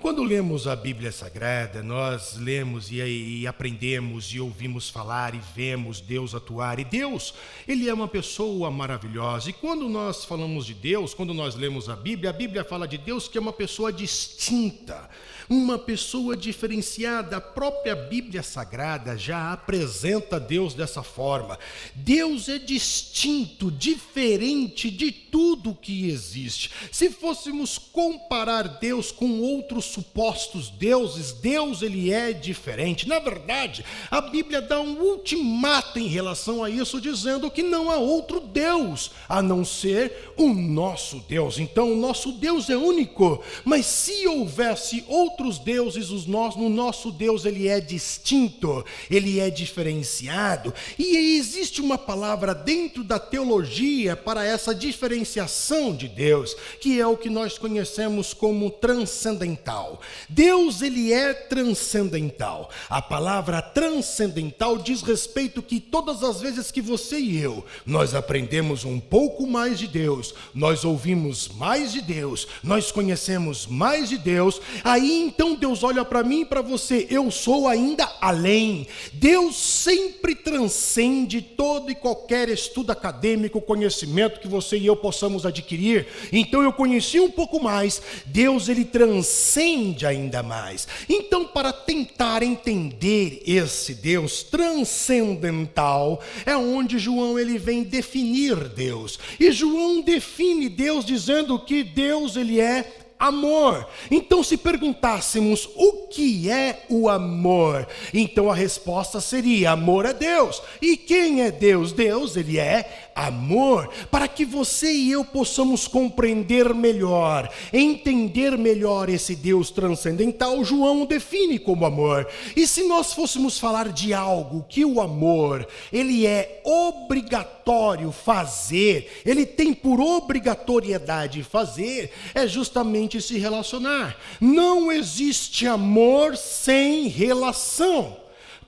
Quando lemos a Bíblia Sagrada, nós lemos e aprendemos e ouvimos falar e vemos Deus atuar. E Deus, Ele é uma pessoa maravilhosa. E quando nós falamos de Deus, quando nós lemos a Bíblia fala de Deus que é uma pessoa distinta, uma pessoa diferenciada. A própria Bíblia Sagrada já apresenta Deus dessa forma. Deus é distinto, diferente de tudo que existe. Se fôssemos comparar Deus com outros supostos deuses, Deus ele é diferente. Na verdade, a Bíblia dá um ultimato em relação a isso, dizendo que não há outro Deus a não ser o nosso Deus. Então, o nosso Deus é único, mas se houvesse outros deuses, no nosso Deus ele é distinto, ele é diferenciado. E existe uma palavra dentro da teologia para essa diferenciação de Deus, que é o que nós conhecemos como transcendental. Deus ele é transcendental. A palavra transcendental diz respeito que todas as vezes que você e eu, nós aprendemos um pouco mais de Deus, nós ouvimos mais de Deus, nós conhecemos mais de Deus, aí então Deus olha para mim e para você, eu sou ainda além. Deus sempre transcende todo e qualquer estudo acadêmico, conhecimento que você e eu possamos adquirir. Então eu conheci um pouco mais, Deus ele transcende ainda mais. Então, para tentar entender esse Deus transcendental, é onde João ele vem definir Deus. E João define Deus dizendo que Deus ele é amor. Então, se perguntássemos o que é o amor, então a resposta seria: amor é Deus. E quem é Deus? Deus, ele é amor. Para que você e eu possamos compreender melhor, entender melhor esse Deus transcendental, João define como amor. E se nós fôssemos falar de algo que o amor, ele é obrigatório fazer, ele tem por obrigatoriedade fazer, é justamente se relacionar. Não existe amor sem relação.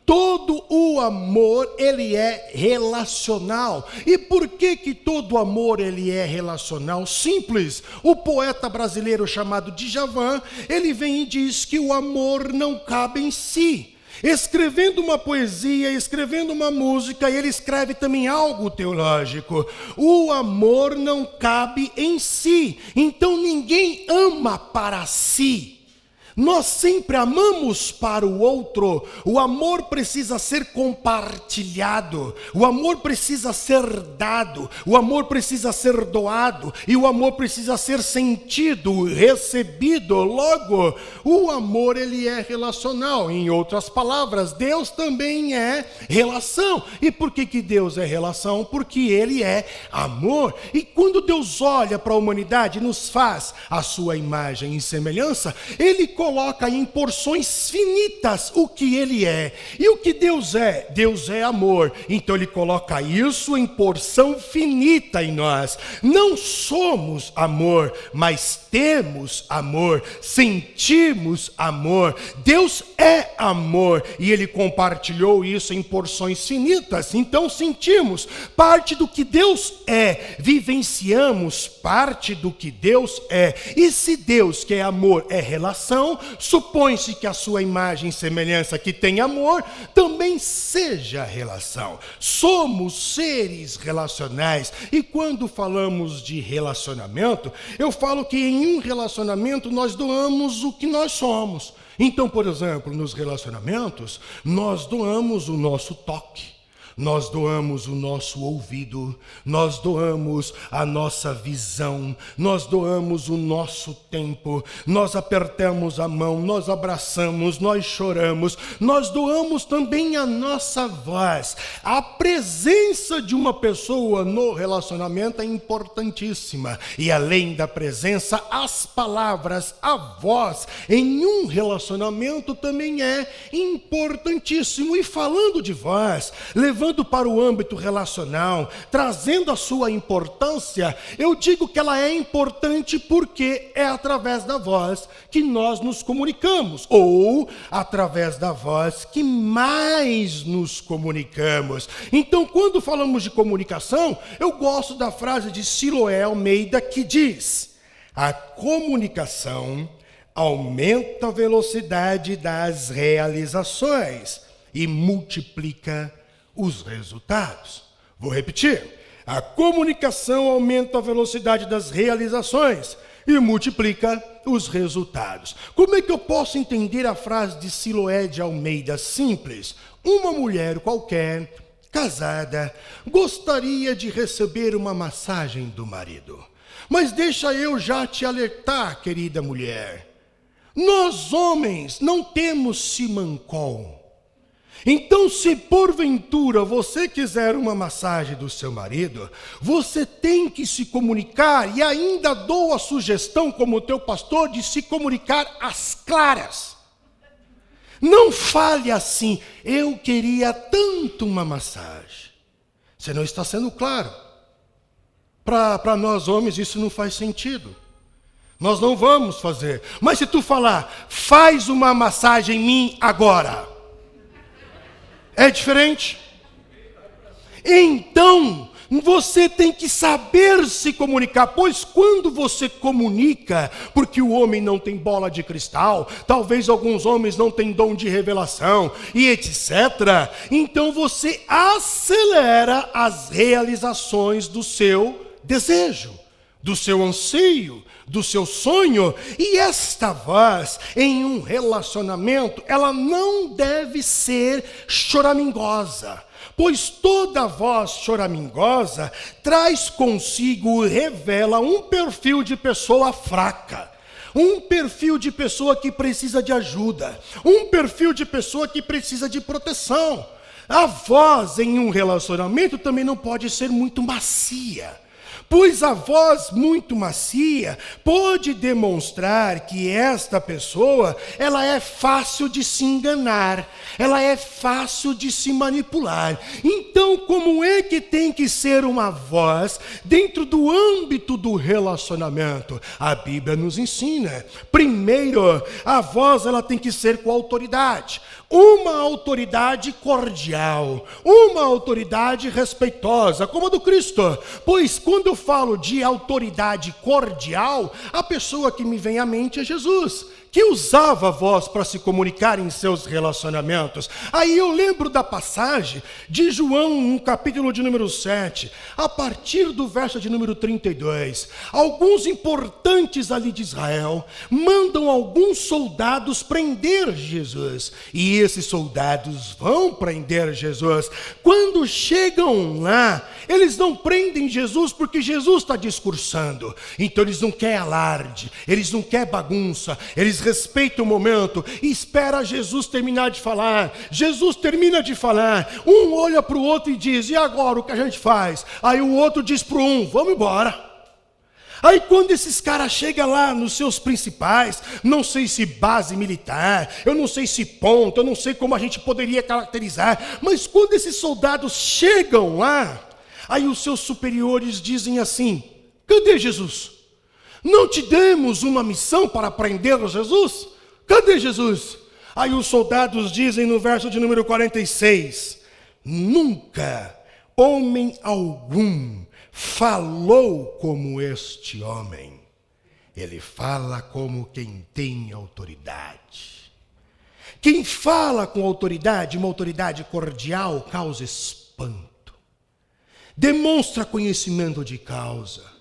Todo o amor, ele é relacional. E por que todo amor, ele é relacional? Simples. O poeta brasileiro chamado Djavan, ele vem e diz que o amor não cabe em si. Escrevendo uma poesia, escrevendo uma música, ele escreve também algo teológico. O amor não cabe em si. Então ninguém ama para si. Nós sempre amamos para o outro. O amor precisa ser compartilhado. O amor precisa ser dado. O amor precisa ser doado. E o amor precisa ser sentido, recebido. Logo, o amor ele é relacional. Em outras palavras, Deus também é relação. E por que Deus é relação? Porque ele é amor. E quando Deus olha para a humanidade, nos faz a sua imagem e semelhança, ele coloca em porções finitas o que ele é. E o que Deus é? Deus é amor. Então ele coloca isso em porção finita em nós. Não somos amor, mas temos amor, sentimos amor. Deus é amor e ele compartilhou isso em porções finitas. Então sentimos parte do que Deus é, vivenciamos parte do que Deus é. E se Deus, que é amor, é relação, supõe-se que a sua imagem e semelhança que tem amor também seja relação. Somos seres relacionais. E quando falamos de relacionamento, eu falo que em um relacionamento nós doamos o que nós somos. Então, por exemplo, nos relacionamentos, nós doamos o nosso toque. Nós doamos o nosso ouvido, nós doamos a nossa visão, nós doamos o nosso tempo, nós apertamos a mão, nós abraçamos, nós choramos, nós doamos também a nossa voz. A presença de uma pessoa no relacionamento é importantíssima. E além da presença, as palavras, a voz em um relacionamento também é importantíssimo. E falando de voz, levando para o âmbito relacional, trazendo a sua importância, eu digo que ela é importante porque é através da voz que nós nos comunicamos, ou através da voz que mais nos comunicamos. Então, quando falamos de comunicação, eu gosto da frase de Siloé Almeida que diz: a comunicação aumenta a velocidade das realizações e multiplica os resultados. Vou repetir. A comunicação aumenta a velocidade das realizações e multiplica os resultados. Como é que eu posso entender a frase de Siloé de Almeida? Simples. Uma mulher qualquer, casada, gostaria de receber uma massagem do marido. Mas deixa eu já te alertar, querida mulher. Nós, homens, não temos simancol. Então, se porventura você quiser uma massagem do seu marido, você tem que se comunicar, e ainda dou a sugestão, como teu pastor, de se comunicar às claras. Não fale assim, eu queria tanto uma massagem. Você não está sendo claro. Para nós homens isso não faz sentido. Nós não vamos fazer. Mas se tu falar, faz uma massagem em mim agora. É diferente. Então, você tem que saber se comunicar, pois quando você comunica, porque o homem não tem bola de cristal, talvez alguns homens não têm dom de revelação e etc. Então você acelera as realizações do seu desejo, do seu anseio, do seu sonho. E esta voz em um relacionamento, ela não deve ser choramingosa, pois toda voz choramingosa traz consigo, revela um perfil de pessoa fraca, um perfil de pessoa que precisa de ajuda, um perfil de pessoa que precisa de proteção. A voz em um relacionamento também não pode ser muito macia, pois a voz muito macia pode demonstrar que esta pessoa, ela é fácil de se enganar, ela é fácil de se manipular. Então, como é que tem que ser uma voz dentro do âmbito do relacionamento? A Bíblia nos ensina. Primeiro, a voz ela tem que ser com autoridade. Uma autoridade cordial, uma autoridade respeitosa, como a do Cristo. Pois quando eu falo de autoridade cordial, a pessoa que me vem à mente é Jesus, que usava a voz para se comunicar em seus relacionamentos. Aí eu lembro da passagem de João, no capítulo de número 7, a partir do verso de número 32. Alguns importantes ali de Israel mandam alguns soldados prender Jesus. E esses soldados vão prender Jesus. Quando chegam lá, eles não prendem Jesus porque Jesus está discursando. Então eles não querem alarde, eles não querem bagunça, eles respeitam o momento e espera Jesus terminar de falar. Jesus termina de falar, um olha para o outro e diz, e agora o que a gente faz? Aí o outro diz para um, vamos embora. Aí quando esses caras chegam lá nos seus principais, não sei se base militar, eu não sei se ponto, eu não sei como a gente poderia caracterizar, mas quando esses soldados chegam lá, aí os seus superiores dizem assim, cadê Jesus? Não te demos uma missão para prender Jesus? Cadê Jesus? Aí os soldados dizem no verso de número 46, nunca homem algum falou como este homem. Ele fala como quem tem autoridade. Quem fala com autoridade, uma autoridade cordial, causa espanto. Demonstra conhecimento de causa.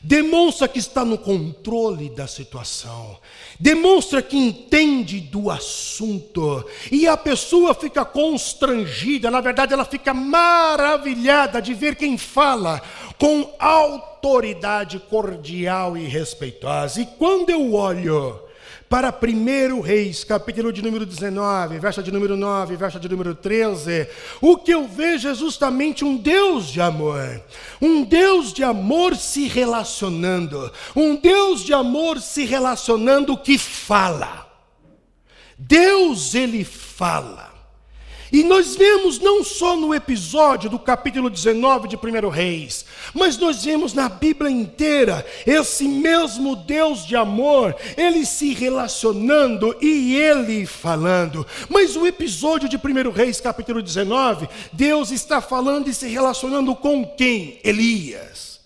Demonstra que está no controle da situação. Demonstra que entende do assunto. E a pessoa fica constrangida, na verdade ela fica maravilhada de ver quem fala com autoridade cordial e respeitosa. E quando eu olho para 1 Reis, capítulo de número 19, verso de número 9, verso de número 13, o que eu vejo é justamente um Deus de amor. Um Deus de amor se relacionando. Um Deus de amor se relacionando que fala. Deus, ele fala. E nós vemos não só no episódio do capítulo 19 de 1 Reis, mas nós vemos na Bíblia inteira esse mesmo Deus de amor, ele se relacionando e ele falando. Mas o episódio de 1 Reis, capítulo 19, Deus está falando e se relacionando com quem? Elias.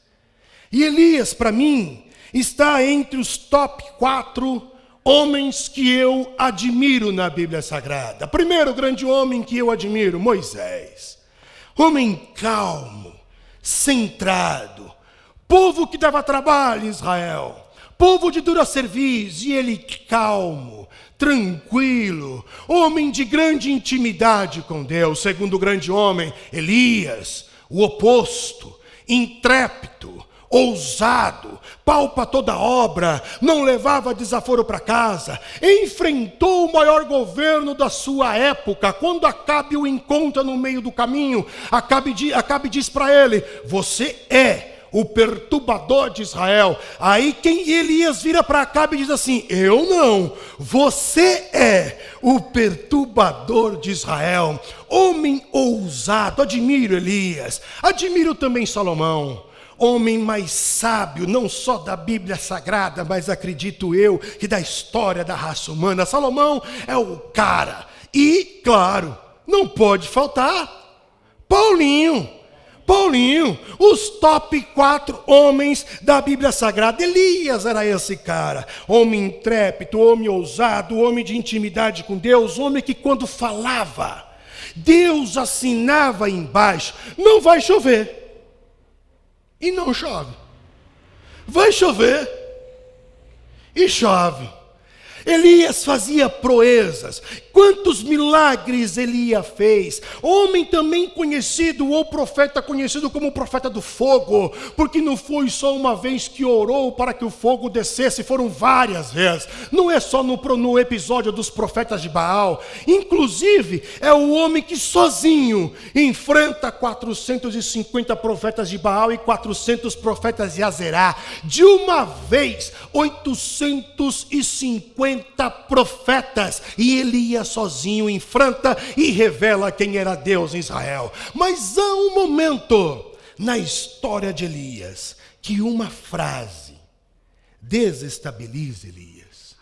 E Elias, para mim, está entre os top 4 homens que eu admiro na Bíblia Sagrada. Primeiro grande homem que eu admiro, Moisés. Homem calmo, centrado, povo que dava trabalho em Israel, povo de dura serviço, e ele calmo, tranquilo, homem de grande intimidade com Deus. Segundo grande homem, Elias, o oposto, intrépido, ousado, pau para toda obra, não levava desaforo para casa, enfrentou o maior governo da sua época. Quando Acabe o encontra no meio do caminho, Acabe diz para ele: você é o perturbador de Israel. Aí quem Elias vira para Acabe e diz assim: eu não, você é o perturbador de Israel. Homem ousado. Admiro Elias, admiro também Salomão, homem mais sábio, não só da Bíblia Sagrada, mas acredito eu que da história da raça humana. Salomão é o cara. E, claro, não pode faltar Paulinho, os top 4 homens da Bíblia Sagrada. Elias era esse cara, homem intrépido, homem ousado, homem de intimidade com Deus, homem que quando falava, Deus assinava embaixo: não vai chover. E não chove. Vai chover e chove. Elias fazia proezas. Quantos milagres Elias fez. Homem também conhecido, ou profeta conhecido como profeta do fogo, porque não foi só uma vez que orou para que o fogo descesse, foram várias vezes. Não é só no episódio dos profetas de Baal. Inclusive, é o homem que sozinho enfrenta 450 profetas de Baal e 400 profetas de Azerá. De uma vez, 850 profetas, e Elias sozinho enfrenta e revela quem era Deus em Israel. Mas há um momento na história de Elias que uma frase desestabiliza Elias.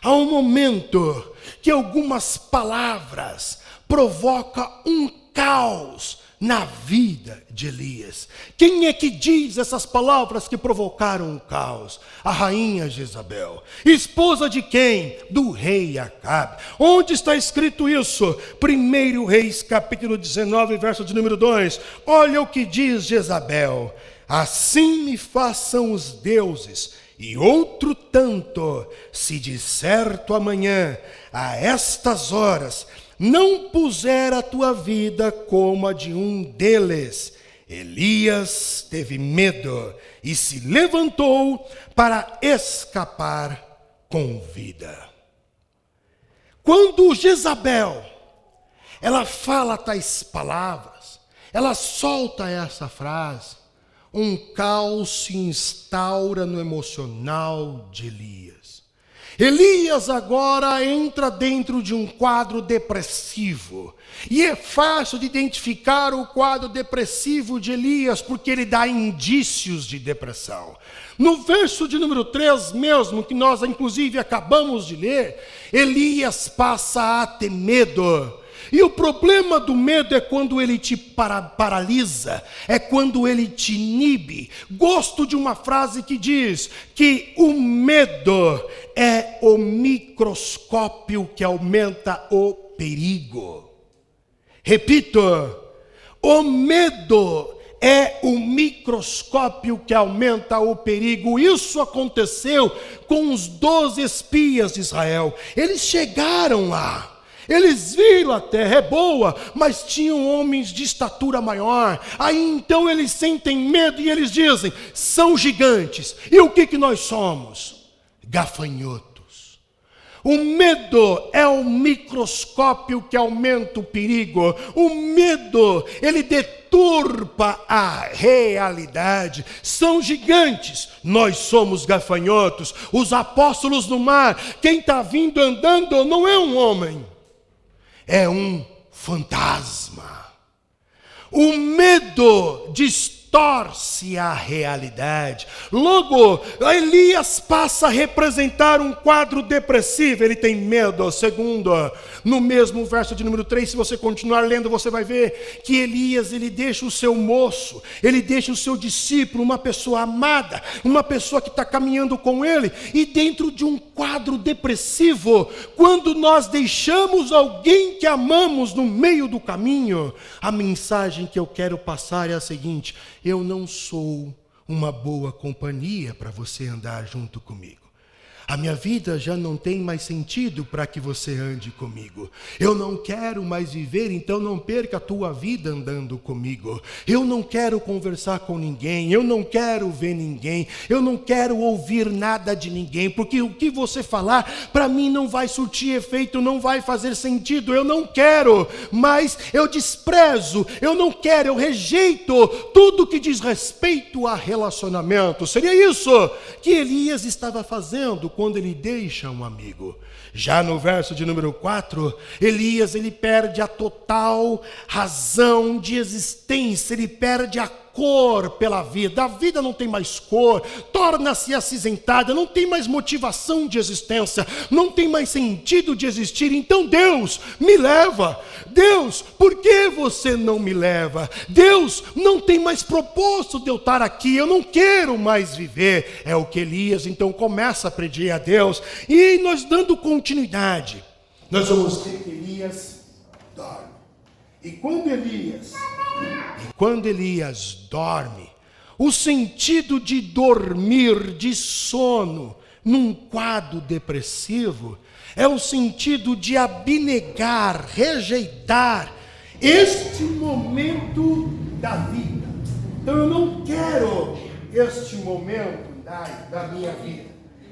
Há um momento que algumas palavras provocam um caos na vida de Elias. Quem é que diz essas palavras que provocaram o caos? A rainha Jezabel. Esposa de quem? Do rei Acabe. Onde está escrito isso? 1 Reis capítulo 19, verso de número 2. Olha o que diz Jezabel: assim me façam os deuses e outro tanto, se de certo amanhã, a estas horas, não puser a tua vida como a de um deles. Elias teve medo e se levantou para escapar com vida. Quando Jezabel, ela fala tais palavras, ela solta essa frase, um caos se instaura no emocional de Elias. Elias agora entra dentro de um quadro depressivo. E é fácil de identificar o quadro depressivo de Elias, porque ele dá indícios de depressão. No verso de número 3 mesmo, que nós inclusive acabamos de ler, Elias passa a ter medo. E o problema do medo é quando ele te paralisa, é quando ele te inibe. Gosto de uma frase que diz que o medo é o microscópio que aumenta o perigo. Repito, o medo é o microscópio que aumenta o perigo. Isso aconteceu com os 12 espias de Israel. Eles chegaram lá. Eles viram a terra é boa, mas tinham homens de estatura maior. Aí então eles sentem medo e eles dizem: são gigantes. E o que nós somos? Gafanhotos. O medo é o microscópio que aumenta o perigo. O medo, ele deturpa a realidade. São gigantes, nós somos gafanhotos. Os apóstolos no mar, quem está vindo andando não é um homem, é um fantasma. O medo destrói distorce a realidade. Logo, Elias passa a representar um quadro depressivo, ele tem medo. Segundo, no mesmo verso de número 3, se você continuar lendo, você vai ver que Elias, ele deixa o seu moço, ele deixa o seu discípulo, uma pessoa amada, uma pessoa que está caminhando com ele, e dentro de um quadro depressivo, quando nós deixamos alguém que amamos no meio do caminho, a mensagem que eu quero passar é a seguinte: eu não sou uma boa companhia para você andar junto comigo. A minha vida já não tem mais sentido para que você ande comigo. Eu não quero mais viver, então não perca a tua vida andando comigo. Eu não quero conversar com ninguém, eu não quero ver ninguém, eu não quero ouvir nada de ninguém, porque o que você falar para mim não vai surtir efeito, não vai fazer sentido. Eu não quero, mas eu desprezo, eu não quero, eu rejeito tudo que diz respeito a relacionamento. Seria isso que Elias estava fazendo quando ele deixa um amigo. Já no verso de número 4, Elias, ele perde a total razão de existência, ele perde a cor pela vida. A vida não tem mais cor, torna-se acinzentada, não tem mais motivação de existência, não tem mais sentido de existir. Então Deus me leva. Deus, por que você não me leva? Deus, não tem mais propósito de eu estar aqui, eu não quero mais viver. É o que Elias então começa a pedir a Deus. E nós dando continuidade, nós vamos ter que Elias dorme. E quando Elias dorme, o sentido de dormir, de sono, num quadro depressivo, é o sentido de abnegar, rejeitar este momento da vida. Então eu não quero este momento da minha vida.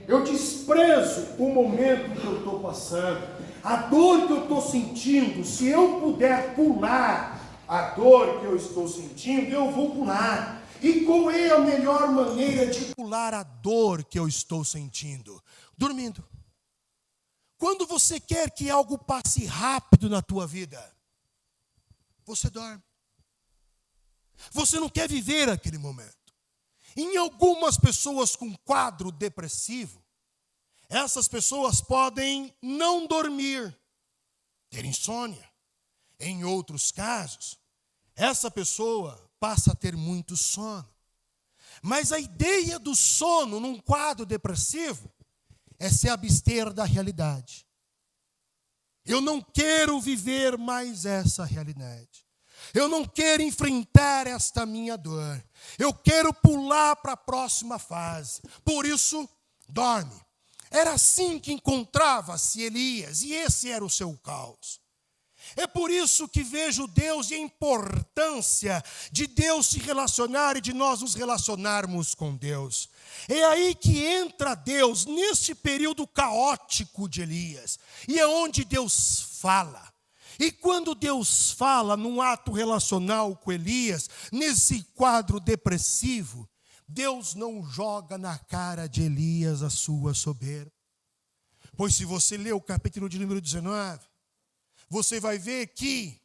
Eu desprezo o momento que eu estou passando, a dor que eu estou sentindo. Se eu puder pular a dor que eu estou sentindo, eu vou pular. E qual é a melhor maneira de pular a dor que eu estou sentindo? Dormindo. Quando você quer que algo passe rápido na tua vida, você dorme. Você não quer viver aquele momento. Em algumas pessoas com quadro depressivo, essas pessoas podem não dormir, ter insônia. Em outros casos, essa pessoa passa a ter muito sono. Mas a ideia do sono num quadro depressivo é se abster da realidade. Eu não quero viver mais essa realidade. Eu não quero enfrentar esta minha dor. Eu quero pular para a próxima fase. Por isso, dorme. Era assim que encontrava-se Elias, e esse era o seu caos. É por isso que vejo Deus e a importância de Deus se relacionar e de nós nos relacionarmos com Deus. É aí que entra Deus neste período caótico de Elias. E é onde Deus fala. E quando Deus fala num ato relacional com Elias, nesse quadro depressivo, Deus não joga na cara de Elias a sua soberba. Pois se você ler o capítulo de número 19, você vai ver que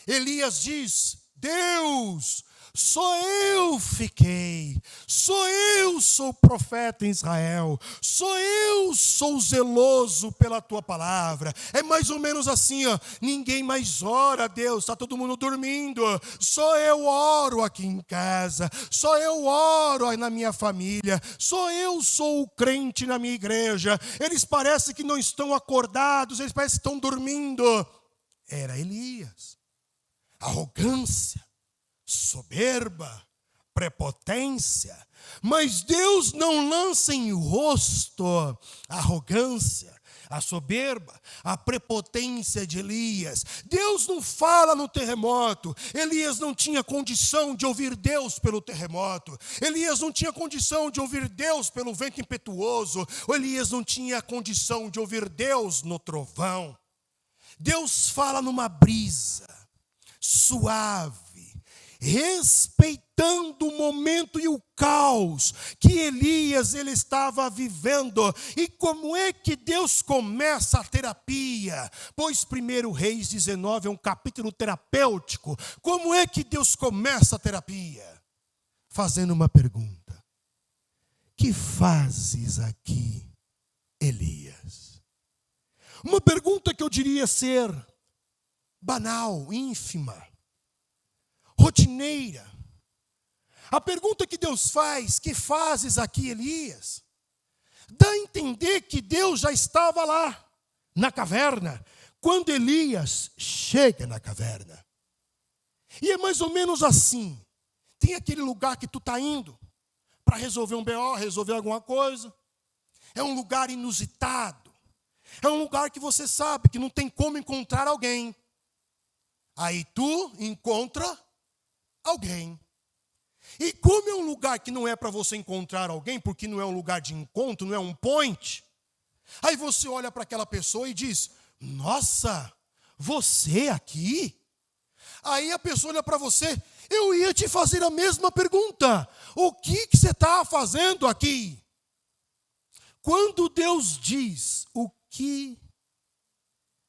Elias diz: Deus, só eu fiquei, só eu sou profeta em Israel, só eu sou zeloso pela tua palavra. É mais ou menos assim, ó, ninguém mais ora a Deus, está todo mundo dormindo, só eu oro aqui em casa, só eu oro na minha família, só eu sou o crente na minha igreja. Eles parecem que não estão acordados, eles parecem que estão dormindo. Era Elias. Arrogância, soberba, prepotência. Mas Deus não lança em rosto a arrogância, a soberba, a prepotência de Elias. Deus não fala no terremoto. Elias não tinha condição de ouvir Deus pelo terremoto. Elias não tinha condição de ouvir Deus pelo vento impetuoso. Elias não tinha condição de ouvir Deus no trovão. Deus fala numa brisa suave, respeitando o momento e o caos que Elias ele estava vivendo. E como é que Deus começa a terapia? Pois 1 Reis 19 é um capítulo terapêutico. Como é que Deus começa a terapia? fazendo uma pergunta: que fazes aqui, Elias? Uma pergunta que eu diria ser banal, ínfima, rotineira. A pergunta que Deus faz: que fazes aqui, Elias? Dá a entender que Deus já estava lá, na caverna, quando Elias chega na caverna. E é mais ou menos assim. Tem aquele lugar que tu está indo para resolver um BO, resolver alguma coisa. É um lugar inusitado. É um lugar que você sabe que não tem como encontrar alguém. Aí tu encontra alguém. E como é um lugar que não é para você encontrar alguém, porque não é um lugar de encontro, não é um point, aí você olha para aquela pessoa e diz: nossa, você aqui? Aí a pessoa olha para você: eu ia te fazer a mesma pergunta. O que você está fazendo aqui? Quando Deus diz: o que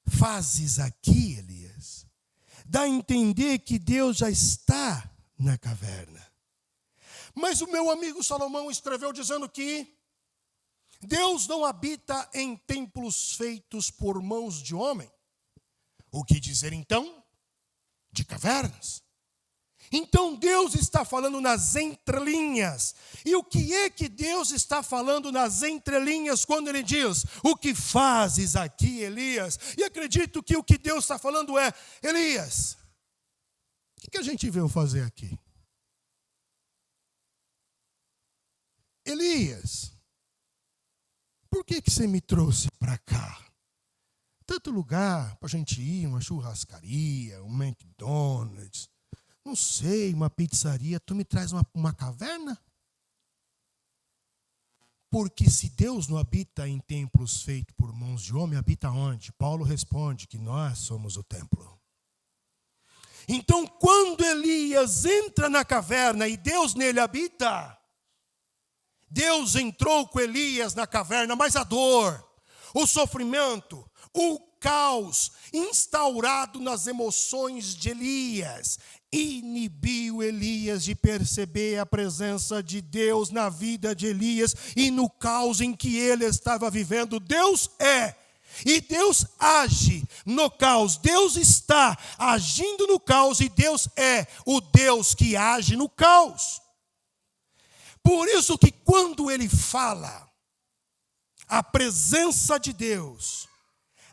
fazes aqui, Elias? Dá a entender que Deus já está na caverna. Mas o meu amigo Salomão escreveu dizendo que Deus não habita em templos feitos por mãos de homem. O que dizer então de cavernas? Então Deus está falando nas entrelinhas. E o que é que Deus está falando nas entrelinhas quando Ele diz: o que fazes aqui, Elias? E acredito que o que Deus está falando é: Elias, o que a gente veio fazer aqui? Elias, por que você me trouxe para cá? Tanto lugar para a gente ir, uma churrascaria, um McDonald's, não sei, uma pizzaria, tu me traz uma caverna? Porque se Deus não habita em templos feitos por mãos de homem, habita onde? Paulo responde que nós somos o templo. Então, quando Elias entra na caverna e Deus nele habita, Deus entrou com Elias na caverna, mas a dor, o sofrimento, o caos instaurado nas emoções de Elias inibiu Elias de perceber a presença de Deus na vida de Elias e no caos em que ele estava vivendo. Deus é, e Deus age no caos. Deus está agindo no caos e Deus é o Deus que age no caos. Por isso que quando ele fala, a presença de Deus,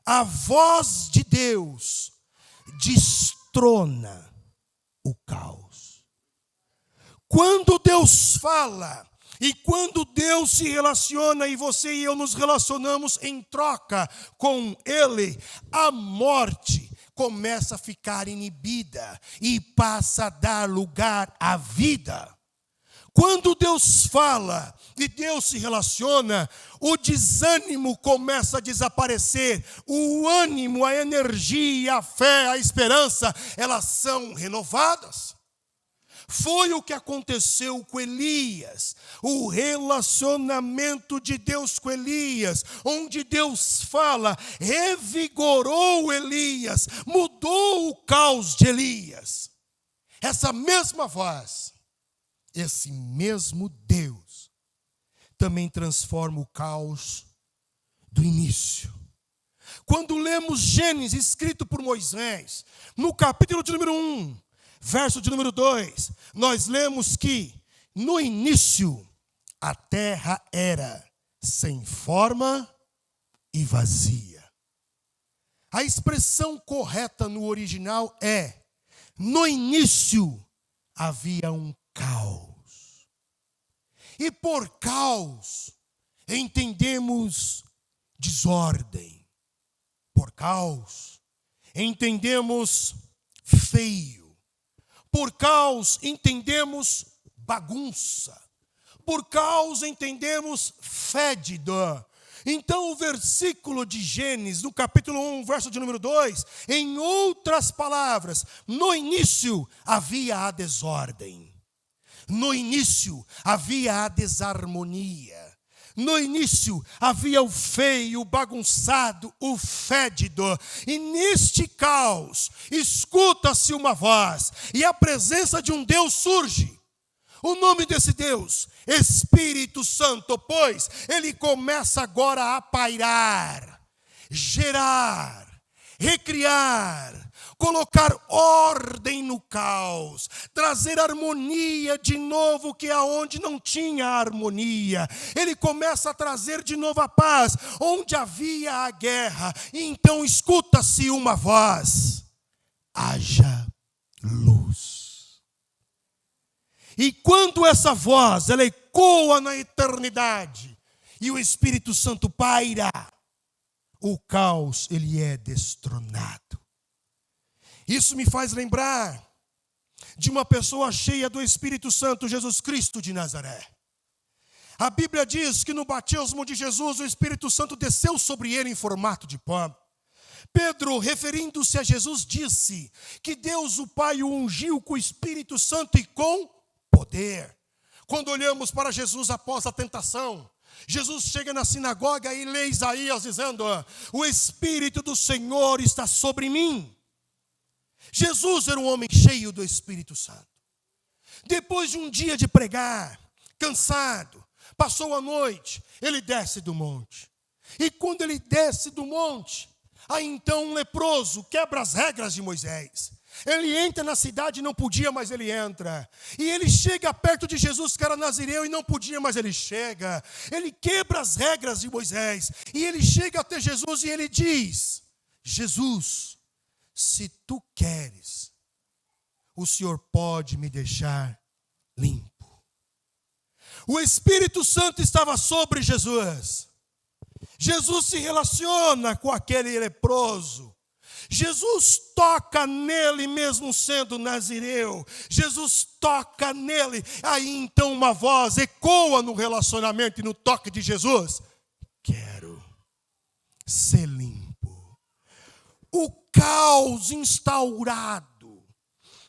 a voz de Deus destrona o caos. Quando Deus fala e quando Deus se relaciona e você e eu nos relacionamos em troca com Ele, a morte começa a ficar inibida e passa a dar lugar à vida. Quando Deus fala e Deus se relaciona, o desânimo começa a desaparecer. O ânimo, a energia, a fé, a esperança, elas são renovadas. Foi o que aconteceu com Elias. O relacionamento de Deus com Elias, onde Deus fala, revigorou Elias, mudou o caos de Elias. Essa mesma voz, esse mesmo Deus também transforma o caos do início. Quando lemos Gênesis, escrito por Moisés, no capítulo de número 1, verso de número 2, nós lemos que no início a terra era sem forma e vazia. A expressão correta no original é: no início havia um caos. E por caos entendemos desordem. Por caos entendemos feio. Por caos entendemos bagunça. Por caos entendemos fédido. Então o versículo de Gênesis, no capítulo 1, verso de número 2, em outras palavras, no início havia a desordem. No início havia a desarmonia. No início havia o feio, o bagunçado, o fédido. E neste caos escuta-se uma voz e a presença de um Deus surge. O nome desse Deus, Espírito Santo, pois ele começa agora a pairar, gerar, recriar, colocar ordem no caos, trazer harmonia de novo, que aonde não tinha harmonia. Ele começa a trazer de novo a paz, onde havia a guerra. E então escuta-se uma voz: haja luz. E quando essa voz, ela ecoa na eternidade, e o Espírito Santo paira, o caos, ele é destronado. Isso me faz lembrar de uma pessoa cheia do Espírito Santo, Jesus Cristo de Nazaré. A Bíblia diz que no batismo de Jesus, o Espírito Santo desceu sobre ele em formato de pão. Pedro, referindo-se a Jesus, disse que Deus o Pai o ungiu com o Espírito Santo e com poder. Quando olhamos para Jesus após a tentação, Jesus chega na sinagoga e lê Isaías dizendo: o Espírito do Senhor está sobre mim. Jesus era um homem cheio do Espírito Santo. Depois de um dia de pregar, cansado, passou a noite, ele desce do monte. E quando ele desce do monte, aí então um leproso quebra as regras de Moisés. Ele entra na cidade e não podia, mas ele entra. E ele chega perto de Jesus, que era nazireu, e não podia, mas ele chega. Ele quebra as regras de Moisés. E ele chega até Jesus e ele diz: Jesus, se tu queres, o Senhor pode me deixar limpo. O Espírito Santo estava sobre Jesus. Jesus se relaciona com aquele leproso. Jesus toca nele mesmo sendo nazireu. Jesus toca nele. Aí então uma voz ecoa no relacionamento e no toque de Jesus: quero ser limpo. O caos instaurado,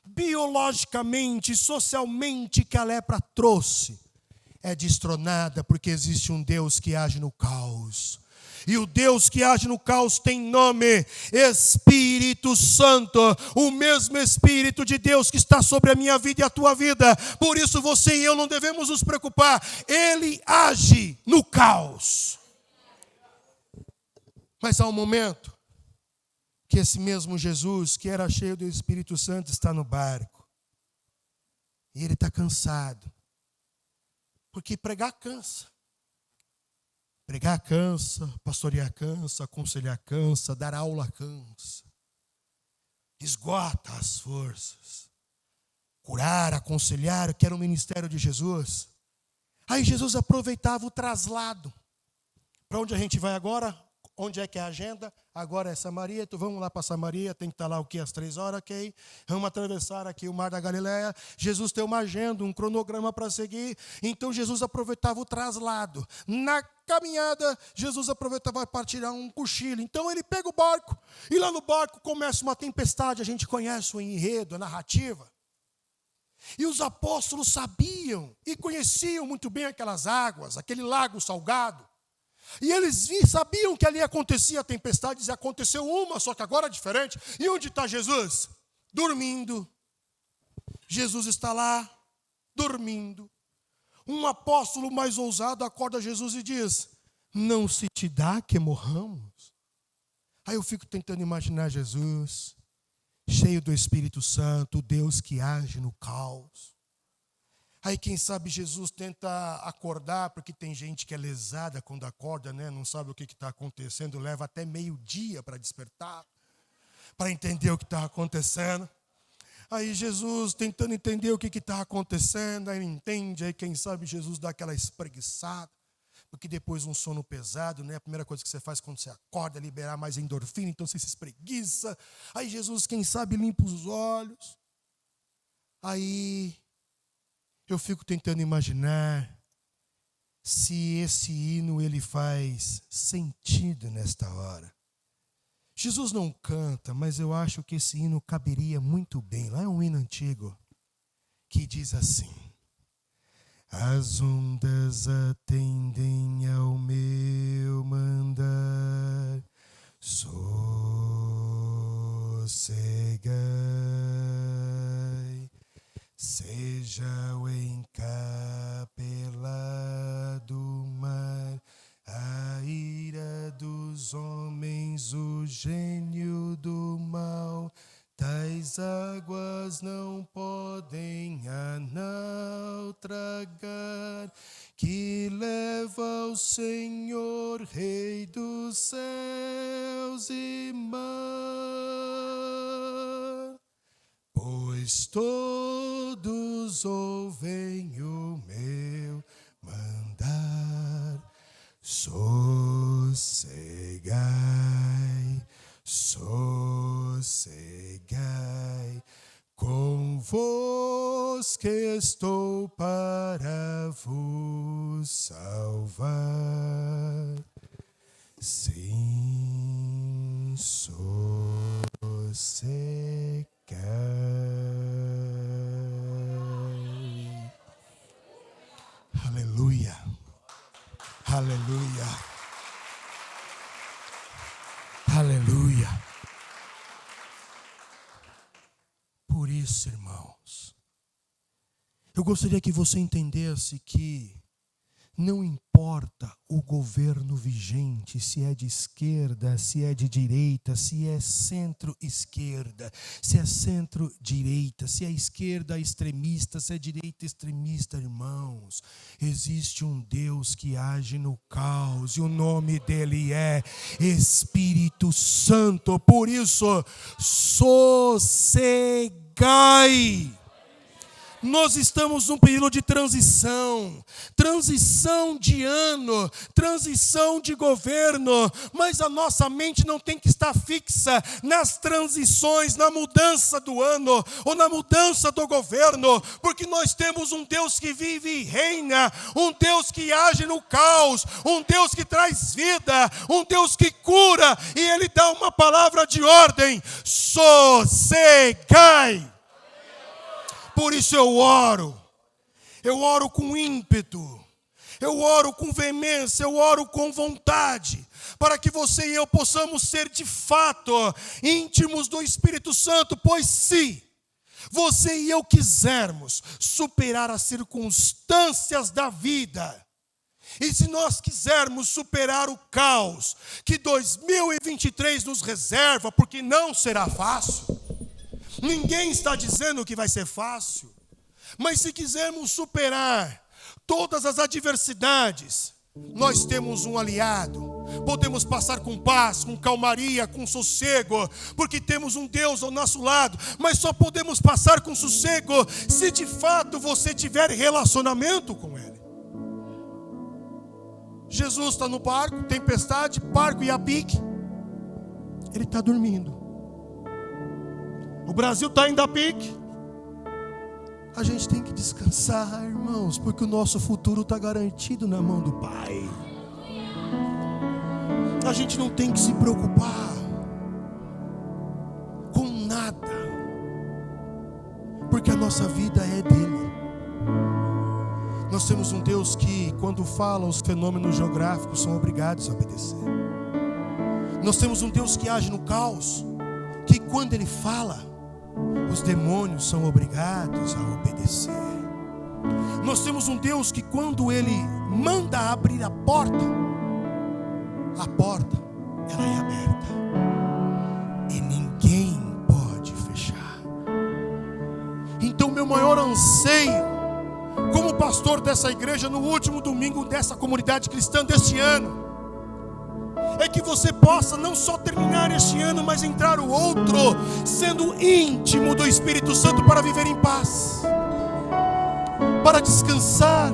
biologicamente, socialmente, que a lepra trouxe, é destronada, porque existe um Deus que age no caos. E o Deus que age no caos tem nome: Espírito Santo. O mesmo Espírito de Deus que está sobre a minha vida e a tua vida. Por isso você e eu não devemos nos preocupar. Ele age no caos. Mas há um momento que esse mesmo Jesus, que era cheio do Espírito Santo, está no barco. E ele está cansado. Porque pregar cansa. Pregar cansa, pastorear cansa, aconselhar cansa, dar aula cansa. Esgota as forças. Curar, aconselhar, que era o ministério de Jesus. Aí Jesus aproveitava o traslado. Para onde a gente vai agora? Onde é que é a agenda? Agora é Samaria, então vamos lá para Samaria, tem que estar lá o quê? Às 3 horas, ok? Vamos atravessar aqui o Mar da Galileia. Jesus tem uma agenda, um cronograma para seguir. Então Jesus aproveitava o traslado. Na caminhada, Jesus aproveitava para tirar um cochilo. Então ele pega o barco, e lá no barco começa uma tempestade. A gente conhece o enredo, a narrativa. E os apóstolos sabiam e conheciam muito bem aquelas águas, aquele lago salgado. E eles sabiam que ali acontecia tempestades, e aconteceu uma, só que agora é diferente. E onde está Jesus? Dormindo. Jesus está lá, dormindo. Um apóstolo mais ousado acorda Jesus e diz: não se te dá que morramos? Aí eu fico tentando imaginar Jesus, cheio do Espírito Santo, Deus que age no caos. Aí quem sabe Jesus tenta acordar, porque tem gente que é lesada quando acorda, né? Não sabe o que está acontecendo, leva até meio-dia para despertar, para entender o que está acontecendo. Aí Jesus tentando entender o que está acontecendo, aí entende, aí quem sabe Jesus dá aquela espreguiçada, porque depois um sono pesado, né? A primeira coisa que você faz quando você acorda é liberar mais endorfina, então você se espreguiça. Aí Jesus, quem sabe, limpa os olhos. Aí eu fico tentando imaginar se esse hino ele faz sentido nesta hora. Jesus não canta, mas eu acho que esse hino caberia muito bem. Lá é um hino antigo que diz assim: as ondas atendem ao meu mandar, sossegai. Seja o encargo tens o gênio do mal, tais águas não podem naufragar, que leva o Senhor, Rei dos céus e mar. Pois todos ouvem o meu mandar, sossegai, sossegai, convosco estou para vos salvar. Sim, sossegai. Aleluia, aleluia, aleluia. Por isso, irmãos, eu gostaria que você entendesse que não importa o governo vigente, se é de esquerda, se é de direita, se é centro-esquerda, se é centro-direita, se é esquerda extremista, se é direita extremista, irmãos. Existe um Deus que age no caos e o nome dele é Espírito Santo. Por isso, sossegai. Nós estamos num período de transição de ano, transição de governo, mas a nossa mente não tem que estar fixa nas transições, na mudança do ano ou na mudança do governo, porque nós temos um Deus que vive e reina, um Deus que age no caos, um Deus que traz vida, um Deus que cura, e Ele dá uma palavra de ordem: sossegai. Por isso eu oro com ímpeto, eu oro com veemência, eu oro com vontade, para que você e eu possamos ser de fato íntimos do Espírito Santo, pois se você e eu quisermos superar as circunstâncias da vida, e se nós quisermos superar o caos que 2023 nos reserva, porque não será fácil, ninguém está dizendo que vai ser fácil, mas se quisermos superar todas as adversidades, nós temos um aliado. Podemos passar com paz, com calmaria, com sossego, porque temos um Deus ao nosso lado. Mas só podemos passar com sossego se de fato você tiver relacionamento com Ele. Jesus está no barco, tempestade, barco e a pique. Ele está dormindo. O Brasil está indo a pique. A gente tem que descansar, irmãos, porque o nosso futuro está garantido na mão do Pai. A gente não tem que se preocupar com nada, porque a nossa vida é dele. Nós temos um Deus que, quando fala, os fenômenos geográficos são obrigados a obedecer. Nós temos um Deus que age no caos, que quando Ele fala, os demônios são obrigados a obedecer. Nós temos um Deus que quando Ele manda abrir a porta ela é aberta e ninguém pode fechar. Então meu maior anseio como pastor dessa igreja, no último domingo dessa comunidade cristã deste ano, é que você possa não só terminar este ano, mas entrar o outro sendo íntimo do Espírito Santo, para viver em paz, para descansar.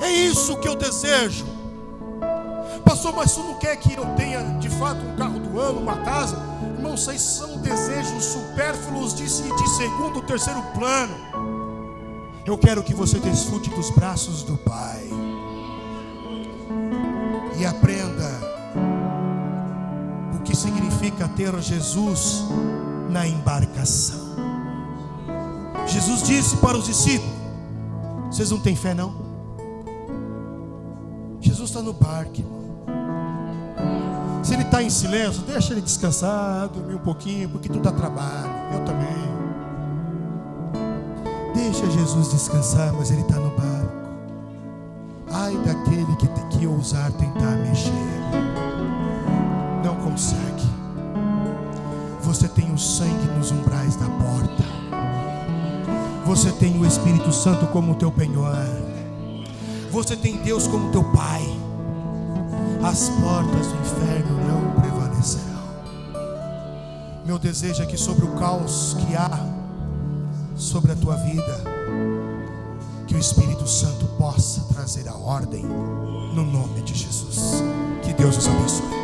É isso que eu desejo. Pastor, mas tu não quer que eu tenha de fato um carro do ano, uma casa? Irmão, isso aí são desejos supérfluos de segundo, terceiro plano. Eu quero que você desfrute dos braços do Pai e aprenda o que significa ter Jesus na embarcação. Jesus disse para os discípulos: vocês não têm fé não? Jesus está no barco, irmão. Se ele está em silêncio, deixa ele descansar, dormir um pouquinho, porque tu dá trabalho, eu também. Deixa Jesus descansar, mas ele está no barco. Ai daquele que ousar tentar mexer. consegue. Você tem o sangue nos umbrais da porta. Você tem o Espírito Santo como teu penhor. Você tem Deus como teu Pai. As portas do inferno não prevalecerão. Meu desejo é que sobre o caos que há sobre a tua vida, que o Espírito Santo possa trazer a ordem no nome de Jesus. Que Deus os abençoe.